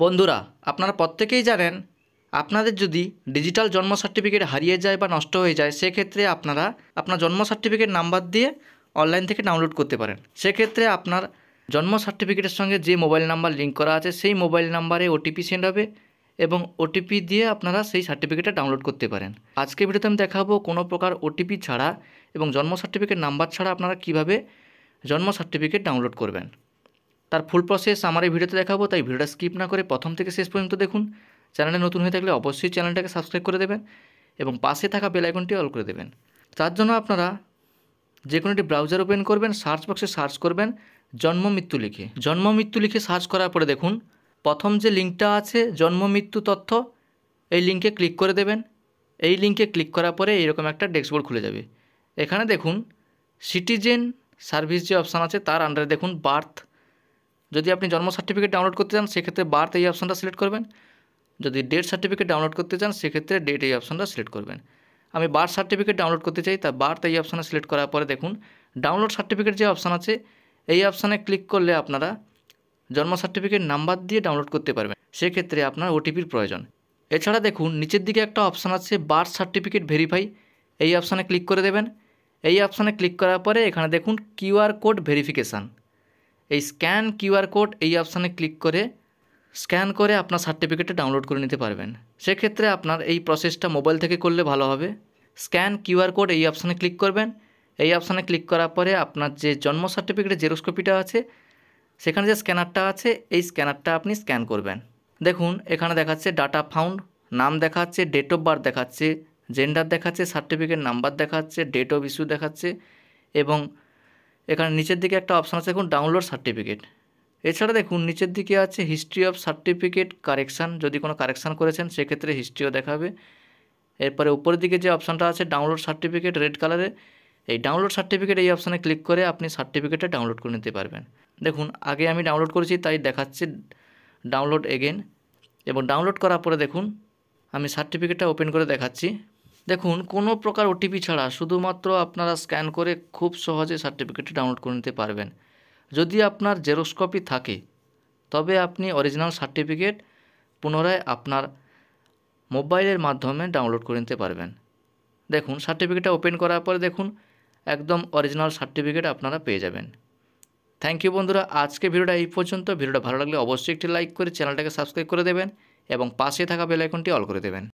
বন্ধুরা, আপনারা প্রত্যেকেই জানেন আপনাদের যদি ডিজিটাল জন্ম সার্টিফিকেট হারিয়ে যায় বা নষ্ট হয়ে যায়, সেক্ষেত্রে আপনারা আপনার জন্ম সার্টিফিকেট নাম্বার দিয়ে অনলাইন থেকে ডাউনলোড করতে পারেন। সেক্ষেত্রে আপনার জন্ম সার্টিফিকেটের সঙ্গে যে মোবাইল নাম্বার লিঙ্ক করা আছে সেই মোবাইল নাম্বারে ওটিপি সেন্ড হবে এবং ওটিপি দিয়ে আপনারা সেই সার্টিফিকেটটা ডাউনলোড করতে পারেন। আজকে ভিডিওতে আমি দেখাবো কোনো প্রকার ওটিপি ছাড়া এবং জন্ম সার্টিফিকেট নাম্বার ছাড়া আপনারা কীভাবে জন্ম সার্টিফিকেট ডাউনলোড করবেন। তার ফুল প্রসেস আমার এই ভিডিওতে দেখাবো, তাই ভিডিওটা স্কিপ না করে প্রথম থেকে শেষ পর্যন্ত দেখুন। চ্যানেলে নতুন হয়ে থাকলে অবশ্যই চ্যানেলটাকে সাবস্ক্রাইব করে দেবেন এবং পাশে থাকা বেল আইকনটি অল করে দেবেন। তার জন্য আপনারা যে কোনো একটি ব্রাউজার ওপেন করবেন, সার্চ বক্সে সার্চ করবেন জন্ম মৃত্যু লিখে। জন্ম মৃত্যু লিখে সার্চ করার পরে দেখুন প্রথম যে লিঙ্কটা আছে জন্ম মৃত্যু তথ্য, এই লিঙ্কে ক্লিক করে দেবেন। এই লিঙ্কে ক্লিক করার পরে এইরকম একটা ড্যাশবোর্ড খুলে যাবে। এখানে দেখুন সিটিজেন সার্ভিস যে অপশান আছে তার আন্ডারে দেখুন বার্থ। যদি আপনি জন্ম সার্টিফিকেট ডাউনলোড করতে চান সেক্ষেত্রে বার্থ এই অপশানটা সিলেক্ট করবেন। যদি ডেথ সার্টিফিকেট ডাউনলোড করতে চান সেক্ষেত্রে ডেট এই অপশানটা সিলেক্ট করবেন। আমি বার্থ সার্টিফিকেট ডাউনলোড করতে চাই, তা বার্থ এই অপশানে সিলেক্ট করার পরে দেখুন ডাউনলোড সার্টিফিকেট যে অপশান আছে এই অপশানে ক্লিক করলে আপনারা জন্ম সার্টিফিকেট নাম্বার দিয়ে ডাউনলোড করতে পারবেন। সেক্ষেত্রে আপনার ওটিপির প্রয়োজন। এছাড়া দেখুন নিচের দিকে একটা অপশান আছে বার্থ সার্টিফিকেট ভেরিফাই, এই অপশানে ক্লিক করে দেবেন। এই অপশানে ক্লিক করার পরে এখানে দেখুন কিউআর কোড ভেরিফিকেশান, এই স্ক্যান কিউআর কোড এই অপশানে ক্লিক করে স্ক্যান করে আপনার সার্টিফিকেটটা ডাউনলোড করে নিতে পারবেন। সেক্ষেত্রে আপনার এই প্রসেসটা মোবাইল থেকে করলে ভালো হবে। স্ক্যান কিউআর কোড এই অপশানে ক্লিক করবেন। এই অপশানে ক্লিক করার পরে আপনার যে জন্ম সার্টিফিকেটের জেরক্স কপিটা আছে সেখানে যে স্ক্যানারটা আছে এই স্ক্যানারটা আপনি স্ক্যান করবেন। দেখুন এখানে দেখাচ্ছে ডাটা ফাউন্ড, নাম দেখাচ্ছে, ডেট অফ বার্থ দেখাচ্ছে, জেন্ডার দেখাচ্ছে, সার্টিফিকেট নাম্বার দেখাচ্ছে, ডেট অফ ইস্যু দেখাচ্ছে এবং এখানে নিচের দিকে একটা অপশান আছে দেখুন ডাউনলোড সার্টিফিকেট। এছাড়া দেখুন নিচের দিকে আছে হিস্ট্রি অফ সার্টিফিকেট কারেকশান, যদি কোনো কারেকশান করেছেন সেক্ষেত্রে হিস্ট্রিও দেখাবে। এরপরে উপরের দিকে যে অপশানটা আছে ডাউনলোড সার্টিফিকেট রেড কালারে, এই ডাউনলোড সার্টিফিকেট এই অপশানে ক্লিক করে আপনি সার্টিফিকেটটা ডাউনলোড করে নিতে পারবেন। দেখুন আগে আমি ডাউনলোড করেছি তাই দেখাচ্ছে ডাউনলোড এগেন, এবং ডাউনলোড করার পরে দেখুন আমি সার্টিফিকেটটা ওপেন করে দেখাচ্ছি। দেখুন কোনো প্রকার ওটিপি ছাড়া শুধুমাত্র আপনারা স্ক্যান করে খুব সহজে সার্টিফিকেটটা ডাউনলোড করে নিতে পারবেন। যদি আপনার জেরক্স কপি থাকে তবে আপনি অরিজিনাল সার্টিফিকেট পুনরায় আপনার মোবাইলের মাধ্যমে ডাউনলোড করে নিতে পারবেন। দেখুন সার্টিফিকেটটা ওপেন করার পরে দেখুন একদম অরিজিনাল সার্টিফিকেট আপনারা পেয়ে যাবেন। থ্যাংক ইউ বন্ধুরা, আজকে ভিডিওটা এই পর্যন্ত। ভিডিওটা ভালো লাগলে অবশ্যই একটি লাইক করে চ্যানেলটাকে সাবস্ক্রাইব করে দেবেন এবং পাশে থাকা বেল আইকনটি অল করে দেবেন।